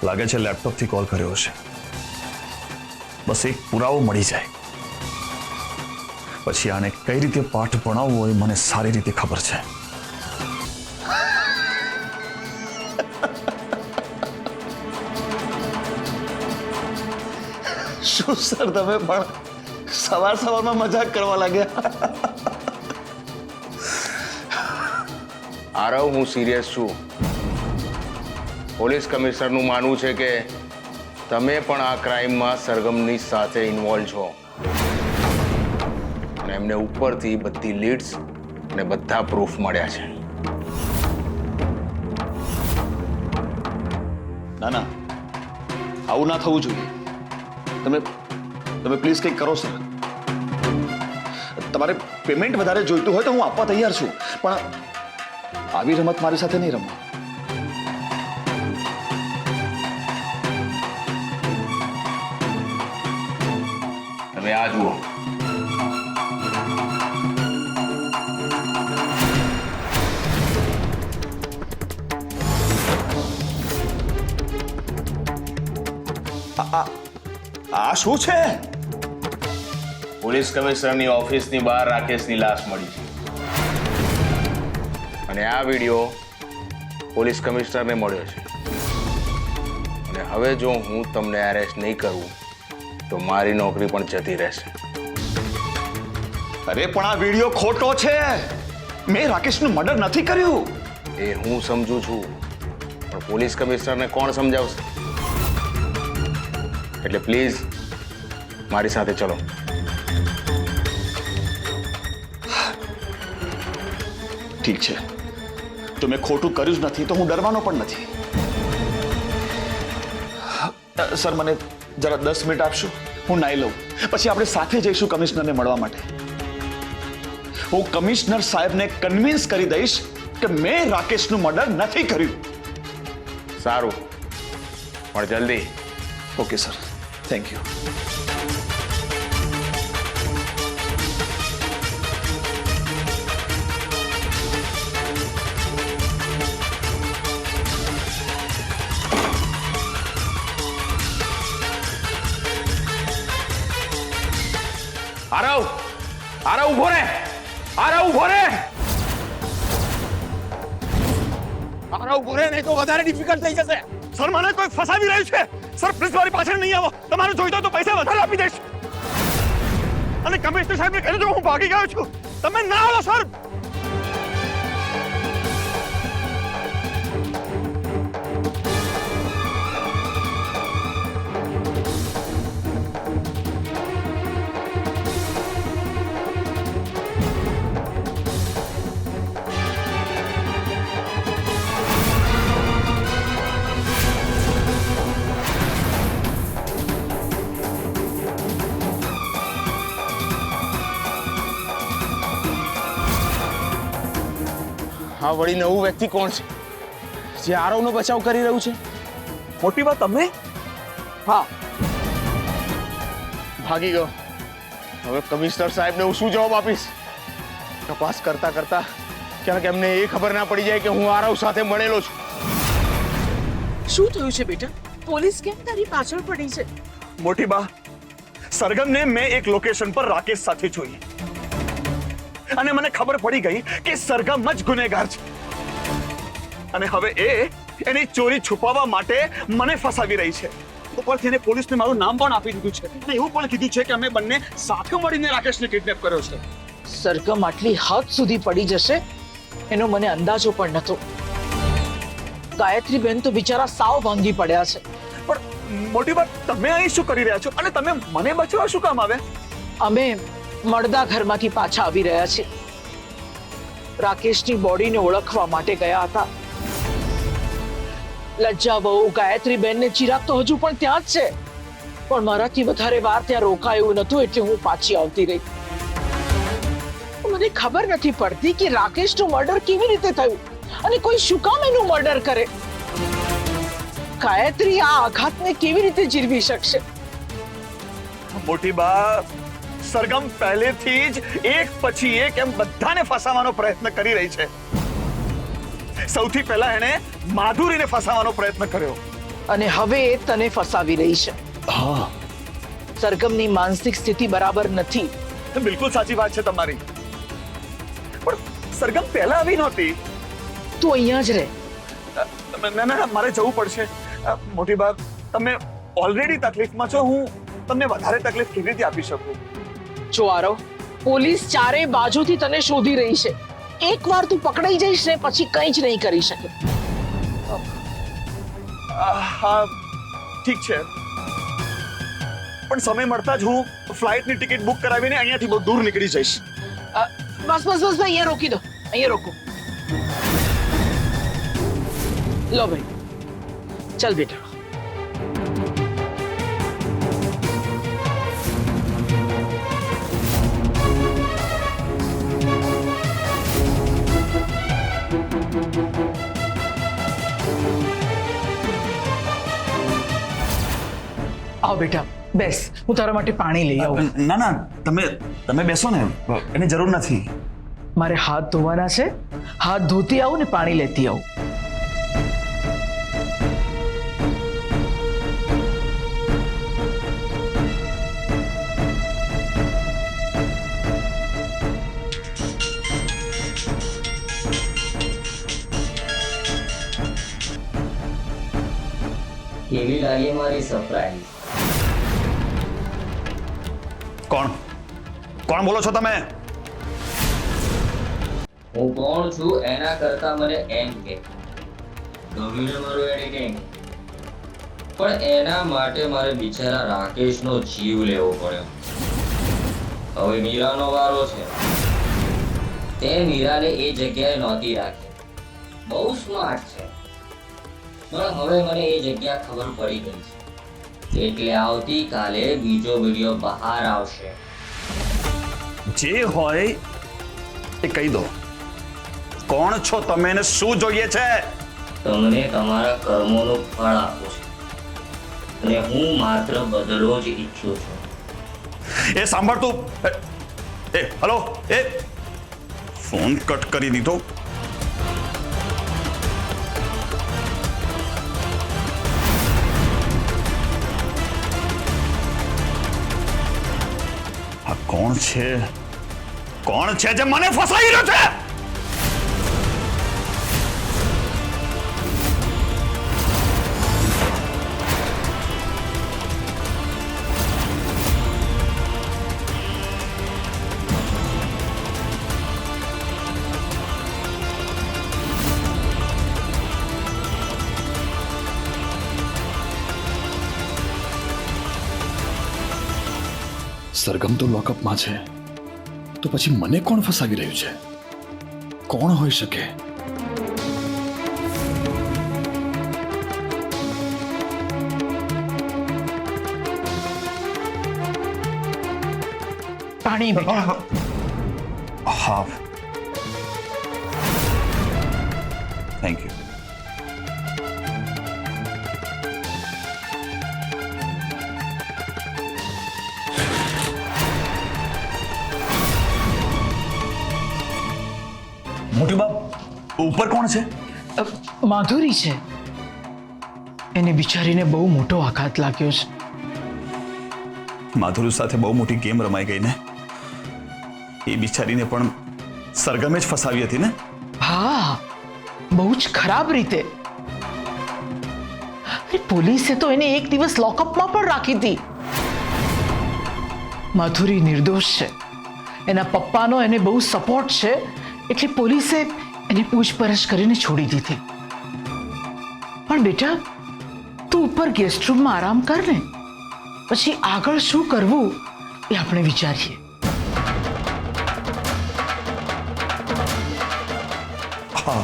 લાગે છે લેપટોપથી કોલ કર્યો હશે. બસ એક પુરાવો મળી જાય પછી આને કઈ રીતે પાઠ ભણાવવો એ મને સારી રીતે ખબર છે. શું સર તમે પણ સવારમાં મજાક કરવા લાગ્યા? આરવ, હું સિરિયસ છું. પોલીસ કમિશનરનું માનવું છે કે તમે પણ આ ક્રાઇમમાં સરગમની સાથે ઇન્વોલ્વ છો અને એમને ઉપરથી બધી લીડ્સ અને બધા પ્રૂફ મળ્યા છે. ના ના, આવું ના થવું જોઈએ. તમે પ્લીઝ કંઈક કરો સર. તમારે પેમેન્ટ વધારે જોઈતું હોય તો હું આપવા તૈયાર છું, પણ આવી રમત મારી સાથે નહીં રમો. તમે આ જુઓ. આ શું છે? પોલીસ કમિશનરની ઓફિસની બહાર રાકેશની લાશ મળી છે અને આ વિડીયો પોલીસ કમિશનરને મળ્યો છે. અને હવે જો હું તમને એરેસ્ટ નહીં કરું તો મારી નોકરી પણ જતી રહેશે. અરે પણ આ વિડીયો ખોટો છે. મેં રાકેશનું મર્ડર નથી કર્યું. એ હું સમજુ છું, પણ પોલીસ કમિશનરને કોણ સમજાવશે? એટલે પ્લીઝ મારી સાથે ચલો. ઠીક છે, તો મેં ખોટું કર્યું જ નથી તો હું ડરવાનો પણ નથી. સર, મને જરા 10 મિનિટ આપશો? હું નાઈ લઉં, પછી આપણે સાથે જઈશું કમિશનરને મળવા માટે. હું કમિશનર સાહેબને કન્વિન્સ કરી દઈશ કે મેં રાકેશનું મર્ડર નથી કર્યું. સારું, પણ જલ્દી. Okay sir, thank you. Aarav, Aarav ઉભો રે. આરવ ઉભો રે. આરવ ઉભો રે, નહીં તો વધારે ડિફિકલ્ટ થઈ જશે. સર, મને કોઈ ફસાવી રહ્યું છે. સર, પ્લીઝ મારી પાછળ નહીં આવો. તમારું જોઈતો તો પૈસા વધારે આપી દઈશ. અને કમિશનર સાહેબને કહી દેજો હું ભાગી ગયો છું. તમે ના આવો સર. હા, વળી નવું વ્યક્તિ કોણ છે જે આરવનો બચાવ કરી રહ્યું છે? મોટી વાત તમે? હા, ભાગી ગયો. હવે કમિશનર સાહેબને હું શું જવાબ આપીશ? તપાસ કરતા કરતા ક્યાંક એમને એ ખબર ના પડી જાય કે હું આરવ સાથે મળેલો છું. શું થયું છે બેટા? પોલીસ કેમ તારી પાછળ પડી છે? મોટી બા, સરગમને મેં એક લોકેશન પર રાકેશ સાથે જોઈ અને મને ખબર પડી ગઈ કે સરગમ જ ગુનેગાર છે અને હવે એની ચોરી છુપાવવા માટે મને ફસાવી રહી છે. ઉપરથી એને પોલીસને મારું નામ પણ આપી દીધું છે અને એવું પણ કીધું છે કે અમે બંને સાથે મળીને રાકેશને કિડનેપ કર્યો છે. સરગમ આટલી હદ સુધી પડી જશે એનો મને અંદાજો પણ નહોતો. ગાયત્રી બેન તો બિચારા સાવ ભાંગી પડ્યા છે. પણ મોટી વાત, તમે અહીં શું કરી રહ્યા છો અને તમે મને બચાવવા શું કામ આવ્યા? અમે મળદા ઘરમાંથી પાછા આવી રહ્યા છીએ. રાકેશની બોડીને ઓળખવા માટે ગયા હતા. લજ્જા બહુ ગાયત્રી બેન ને ચિરાગ તો હજુ પણ ત્યાં જ છે, પણ મારાથી વધારે વાર ત્યાં રોકાયું નતું એટલે હું પાછી આવતી રહી. મને ખબર નથી પડતી કે રાકેશનું મર્ડર કેવી રીતે થયું અને કોઈ શું કામ એનું મર્ડર કરે. ગાયત્રી આ આઘાતને કેવી રીતે જીરવી શકશે? મોટી બા, સરગમ પહેલેથી જ એક પછી એક એમ બધાને ફસાવવાનો પ્રયત્ન કરી રહી છે. સૌથી પહેલા એણે માધુરીને ફસાવવાનો પ્રયત્ન કર્યો અને હવે એ તને ફસાવી રહી છે. હા સરગમની માનસિક સ્થિતિ બરાબર નથી. બિલકુલ સાચી વાત છે તમારી. પણ સરગમ પહેલા આવી નહોતી. તું અહીંયા જ રહે. ના ના મારે જવું પડશે. મોટી બા, તમે ઓલરેડી તકલીફમાં છો. હું તમને વધારે તકલીફ કેવી રીતે આપી શકું? જો આરવ, પોલીસ ચારે બાજુથી તને શોધી રહી છે. એકવાર તું પકડાઈ જઈશ ને પછી કંઈ જ નહીં કરી શકે. હા ઠીક છે, પણ સમય મળતા જ હું ફ્લાઇટની ટિકિટ બુક કરાવીને અહીંયાથી બહુ દૂર નીકળી જઈશ. બસ બસ બસ અહીંયા રોકી દો. અહીંયા રોકો. લો ભાઈ, ચાલ બેટા. આવ બેટા, બેસ. હું તારા માટે પાણી લઈ આવું. ના ના, તમે બેસો ને, એની જરૂર નથી. મારે હાથ ધોવાના છે. હાથ ધોતી આવું ને પાણી લેતી આવું. કેવી લાગી મારી સરપ્રાઈઝ? કોણ બોલો છો તમે? હું કોણ છું એના કરતા મને એમ કે ગમ્યું ને મારું એડિટિંગ? પણ એના માટે મારે બિચારા રાકેશનો જીવ લેવો પડ્યો. હવે મીરાનો વારો છે. તે મીરાને એ જગ્યાએ નહોતી રાખી. બહુ સ્માર્ટ છે, પણ હવે મને એ જગ્યા ખબર પડી ગઈ છે. એટલે આવતીકાલે બીજો વિડીયો બહાર આવશે. જે હોય એ કહી દો. કોણ છો તમે ને શું જોઈએ છે? તમને તમારા કર્મોનું ફળ આપું છું અને હું માત્ર બદલો જ ઈચ્છું છું. એ સાંભળ તું. હલો, ફોન કટ કરી દીધો. આ કોણ છે જે મને ફસાઈ રહ્યો છે? સરગમ તો લોકઅપમાં છે, તો પછી મને કોણ ફસાવી રહ્યું છે? કોણ હોઈ શકે? પાણી બેટા. હા, થેન્ક યુ. મોટી બાપ, ઉપર કોણ છે? માધુરી છે. એને બિચારીને બહુ મોટો આઘાત લાગ્યો છે. માધુરી સાથે બહુ મોટી ગેમ રમાઈ ગઈ ને. એ બિચારીને પણ સરગમે જ ફસાવી હતી ને? હા, બહુ જ ખરાબ રીતે. પોલીસે તો એને એક દિવસ લોકઅપમાં પણ રાખી હતી. માધુરી નિર્દોષ છે. એના પપ્પાનો એને બહુ સપોર્ટ છે, એટલે પોલીસે એને પૂછપરછ કરીને છોડી દીધી. પણ બેટા, તું ઉપર ગેસ્ટ રૂમમાં આરામ કર ને. પછી આગળ શું કરવું એ આપણે વિચારીએ. હા.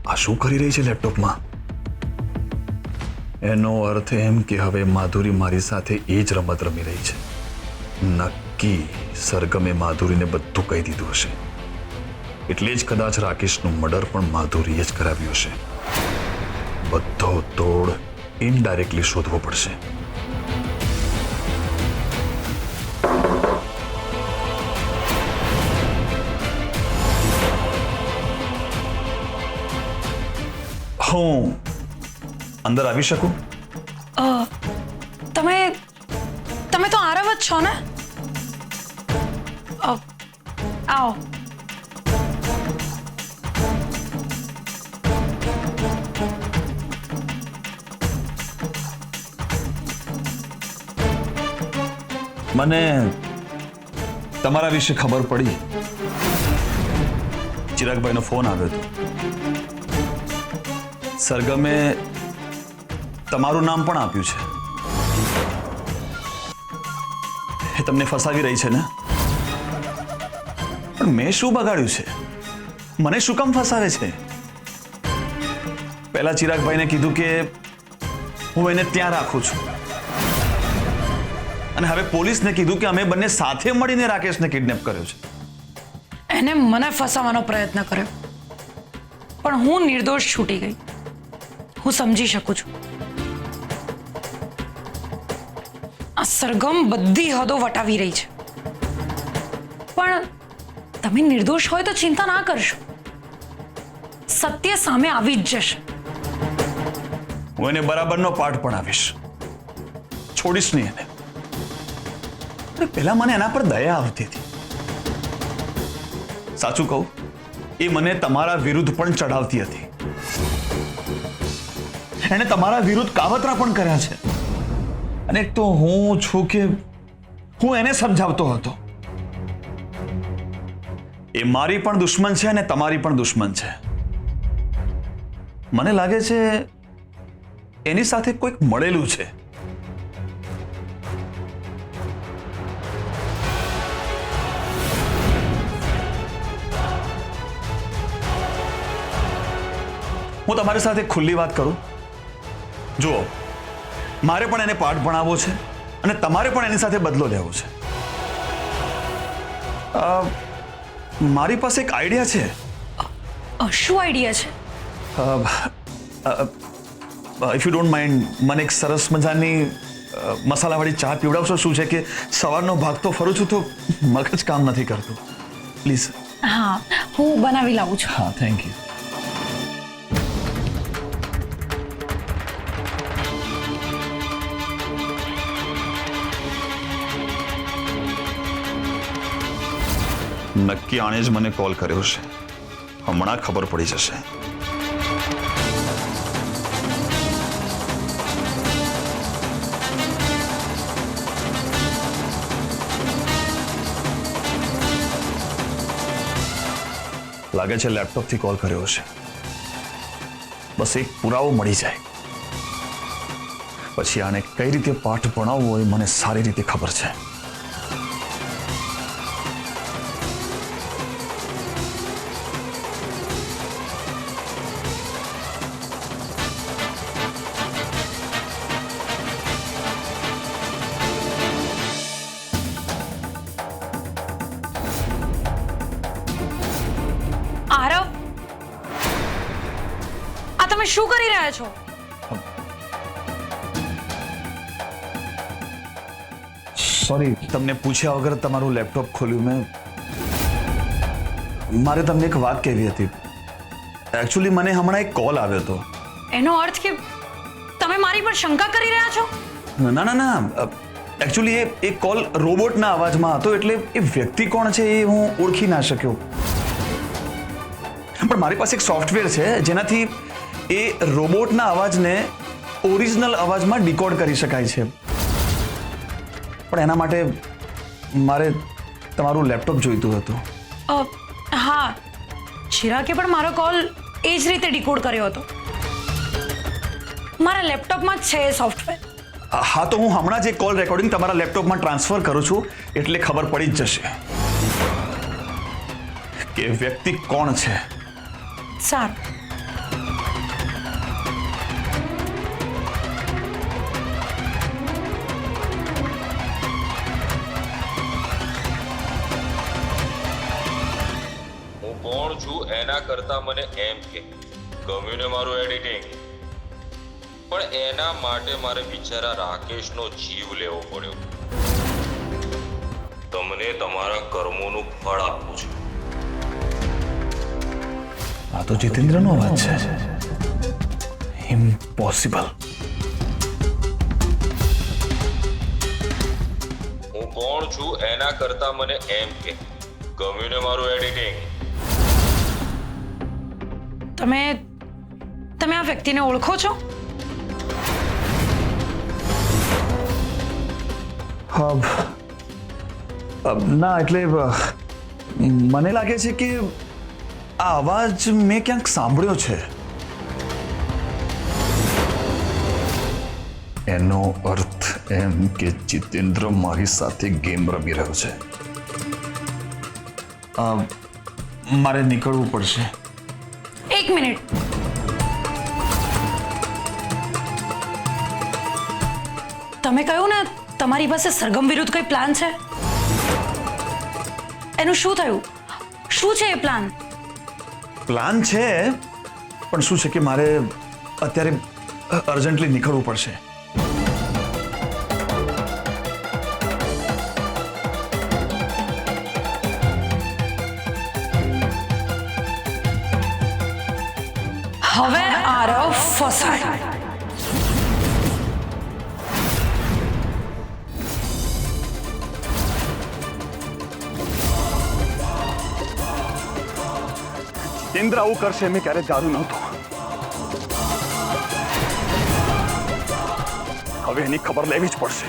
આ શું કરી રહી છે લેપટોપમાં? એનો અર્થ એમ કે હવે માધુરી મારી સાથે એ જ રમત રમી રહી છે. નક્કી નક્કી સરગમે માધુરીને બધું કહી દીધું હશે. એટલે જ કદાચ રાકેશનું મર્ડર પણ માધુરીએ જ કરાવ્યું હશે. બધો તોડ ઇનડાયરેક્ટલી શોધવો પડશે. હું અંદર આવી શકું? તમે તમે તો આરવ જ છો ને? આવો. મને તમારા વિશે ખબર પડી. ચિરાગભાઈનો ફોન આવ્યો હતો. સરગમે તમારું નામ પણ આપ્યું છે. એ તમને ફસાવી રહી છે ને? પણ મેં શું બગાડ્યું છે? મને શું કામ ફસાવે છે? પહેલા ચિરાગભાઈને કીધું કે હું એને ત્યાં રાખું છું, અને હવે પોલીસને કીધું કે અમે બંને સાથે મળીને રાકેશને કિડનેપ કર્યો છે. એને મને ફસાવવાનો પ્રયત્ન કર્યો, પણ હું નિર્દોષ છૂટી ગઈ. હું સમજી શકું છું. આ સરગમ બધી હદો વટાવી રહી છે, પણ તમે નિર્દોષ હોય તો ચિંતા ના કરશો. સત્ય સામે આવી જ જશે. હું એને બરાબરનો પાઠ ભણાવીશ. છોડીશ નહીં એને. પણ પહેલા મને એના પર દયા આવતી હતી. સાચું કહું, એ મને તમારા વિરુદ્ધ પણ ચડાવતી હતી. એને તમારા વિરુદ્ધ કાવતરા પણ કર્યા છે. અને એક તો હું છું કે હું એને સમજાવતો હતો. એ મારી પણ દુશ્મન છે અને તમારી પણ દુશ્મન છે. મને લાગે છે એની સાથે કોઈક મળેલું છે. હું તમારી સાથે ખુલ્લી વાત કરું. જુઓ, મારે પણ એને પાઠ ભણાવવો છે અને તમારે પણ એની સાથે બદલો લેવો છે. મારી પાસે એક આઈડિયા છે. શું આઈડિયા છે? ઇફ યુ ડોન્ટ માઇન્ડ, મને એક સરસ મજાની મસાલાવાળી ચા પીવડાવશો? શું છે કે સવારનો ભાગ તો ફરું છું તો મગજ કામ નથી કરતું. પ્લીઝ. હા, હું બનાવી લાવું છું. હા, થેન્ક યુ. નક્કી આણે જ મને કોલ કર્યો છે. હમણાં ખબર પડી જશે. લાગે છે લેપટોપથી કોલ કર્યો છે. બસ એક પુરાવો મળી જાય પછી આને કઈ રીતે પાઠ ભણાવવો એ મને સારી રીતે ખબર છે. આરવ, આ તમે શું કરી રહ્યા છો? સોરી, તમને પૂછ્યા વગર તમારું લેપટોપ ખોલ્યું મેં. મારે તમને એક વાત કહેવી હતી. એકચ્યુઅલી મને હમણાં એક કોલ આવ્યો હતો. એનો અર્થ કે તમે મારી પર શંકા કરી રહ્યા છો? ના ના ના, એકચ્યુઅલી એ કોલ રોબોટના અવાજમાં હતો, એટલે એ વ્યક્તિ કોણ છે એ હું ઓળખી ના શક્યો. પણ મારી પાસે એક સોફ્ટવેર છે જેનાથી એ રોબોટના અવાજને ઓરિજિનલ અવાજમાં ડીકોડ કરી શકાય છે. પણ એના માટે મારે તમારું લેપટોપ જોઈતું હતું. હા, ચિરાગે પણ મારો કોલ એ જ રીતે ડીકોડ કર્યો હતો. મારા લેપટોપમાં જ છે એ સોફ્ટવેર. હા, તો હું હમણાં જ એક કોલ રેકોર્ડિંગ તમારા લેપટોપમાં ટ્રાન્સફર કરું છું, એટલે ખબર પડી જ જશે કે વ્યક્તિ કોણ છે. સારું. કોણ છું એના કરતા મને એમ કે ગમ્યું ને મારું એડિટિંગ, પણ એના માટે મારે બિચારા રાકેશનો જીવ લેવો પડ્યો. તમને તમારા કર્મોનું ફળ આપું છું. આ તો જીતેન્દ્રનો અવાજ છે. ઇમ્પોસિબલ. હું કોણ છું એના કરતા મને એમ કે ગમ્યું ને મારું એડિટિંગ. તમે આ વ્યક્તિને ઓળખો છો? ના એટલે મને લાગે છે કે આ અવાજ મેં ક્યાંક સાંભળ્યો છે. એનો અર્થ એમ કે જીતેન્દ્ર મારી સાથે ગેમ રમી રહ્યો છે. મારે નીકળવું પડશે. એક મિનિટ. તમે કહ્યું ને તમારી પાસે સરગમ વિરુદ્ધ કોઈ પ્લાન છે. એનું શું થયું? શું છે એ પ્લાન? પ્લાન છે, પણ શું છે કે મારે અત્યારે અર્જન્ટલી નીકળવું પડશે. હવે આરવ ફસાય. જીતેન્દ્ર આવું કરશે મેં ક્યારે ધાર્યું નહોતું. હવે એની ખબર લેવી જ પડશે.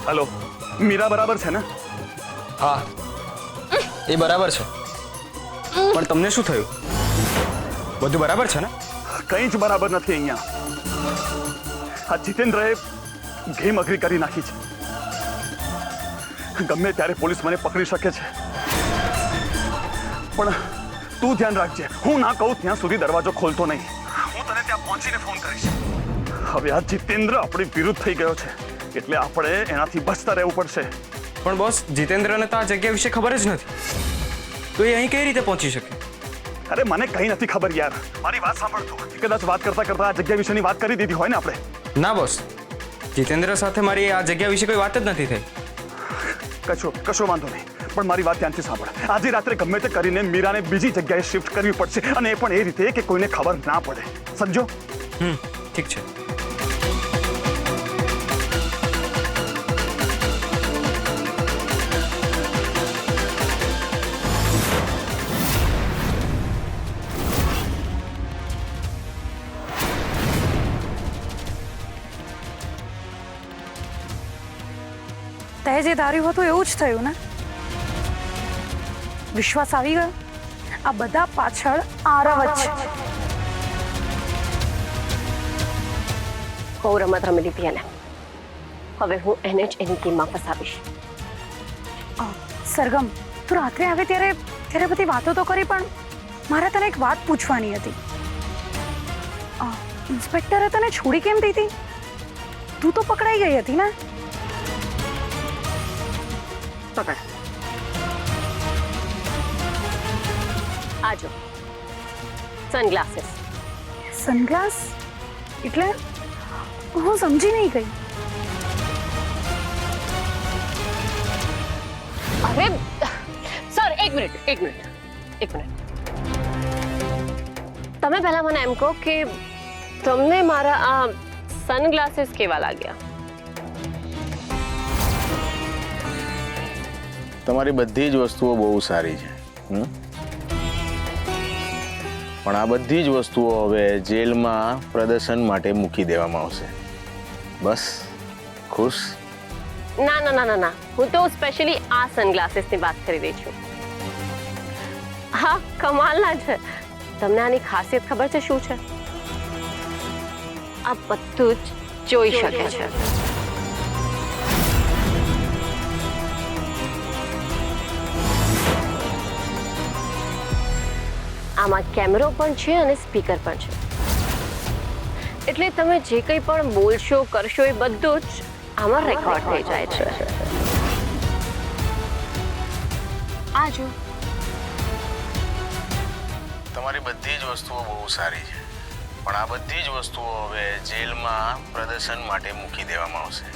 હેલો, મીરા બરાબર છે ને? હા, એ બરાબર છે. પણ તમને શું થયું? બધું બરાબર છે ને? કંઈ જ બરાબર નથી અહીંયા. આ જીતેન્દ્રએ ગેમ અગ્રી કરી નાખી છે. ગમે ત્યારે પોલીસ મને પકડી શકે છે. પણ તું ધ્યાન રાખજે, હું ના કહું ત્યાં સુધી દરવાજો ખોલતો નહીં. હું તને ત્યાં પહોંચીને ફોન કરીશ. હવે આ જીતેન્દ્ર આપણી વિરુદ્ધ થઈ ગયો છે, એટલે આપણે એનાથી બચતા રહેવું પડશે. પણ બોસ, જીતેન્દ્રને તો આ જગ્યા વિશે ખબર જ નથી, તો એ અહીં કઈ રીતે પહોંચી શકે? અરે મને કઈ નથી ખબર યાર. મારી વાત સાંભળતો, કદાચ વાત કરતા કરતા આ જગ્યા વિશેની વાત કરી દીધી હોય ને આપણે. ના બોસ, જીતેન્દ્ર સાથે મારી આ જગ્યા વિશે કોઈ વાત જ નથી થઈ. કશો વાંધો નહીં, પણ મારી વાત ધ્યાનથી સાંભળ. આજે રાત્રે ગમે તે કરીને મીરાને બીજી જગ્યાએ શિફ્ટ કરવી પડશે, અને એ પણ એ રીતે કે કોઈને ખબર ના પડે. સમજો? ઠીક છે. તે જે ધાર્યું હતું એવું જ થયું ને? વિશ્વાસ આવી ગયો? આ બધા પાછળ આરવ જ છે. બહુ રમત રમી લીધી એને. હવે હું એને જ એની ટીમમાં ફસાવીશ. સરગમ, તું રાત્રે આવે ત્યારે બધી વાતો તો કરી, પણ મારે તને એક વાત પૂછવાની હતી. ઇન્સ્પેક્ટરે તને છોડી કેમ દીધી? તું તો પકડાઈ ગઈ હતી ને? પકડ. આજો સનગ્લાસીસ. સનગ્લાસ એટલે? હું સમજી નહીં ગઈ. અરે સર, એક મિનિટ. તમે પહેલા મને એમ કહો કે તમને મારા આ સનગ્લાસીસ કેવા લાગ્યા? તમારી બધી જ વસ્તુઓ બહુ સારી છે, પણ આ બધી જ વસ્તુઓ હવે જેલમાં પ્રદર્શન માટે મૂકી દેવામાં આવશે. બસ ખુશ? ના, હું તો સ્પેશિયલી આ સનગ્લાસીસની વાત કરી રહી છું. હા, કમાલના છે. તમને આની ખાસિયત ખબર છે શું છે? આ બધું જ જોઈ શકે છે. આમાં કેમેરો પણ છે અને સ્પીકર પણ છે. એટલે તમે જે કંઈ પણ બોલશો કરશો એ બધું જ આમાં રેકોર્ડ થઈ જાય છે. આ જો તમારી બધી જ વસ્તુઓ બહુ સારી છે, પણ આ બધી જ વસ્તુઓ હવે જેલમાં પ્રદર્શન માટે મૂકી દેવામાં આવશે.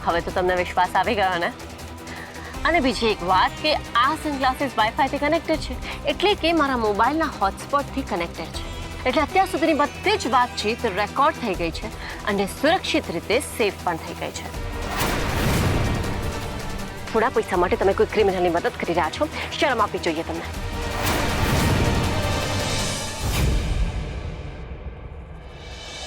હવે તો તમને વિશ્વાસ આવી ગયો ને? અને બીજી એક વાત કે આ સનગ્લાસીસ વાઈફાઈથી કનેક્ટેડ છે, એટલે કે મારા મોબાઈલના હોટસ્પોટથી કનેક્ટેડ છે. એટલે અત્યાર સુધીની બધી જ વાતચીત રેકોર્ડ થઈ ગઈ છે અને સુરક્ષિત રીતે સેફ પણ થઈ ગઈ છે. થોડા પૈસા માટે તમે કોઈ ક્રિમિનલની મદદ કરી રહ્યા છો, શરમ આપવી જોઈએ તમને.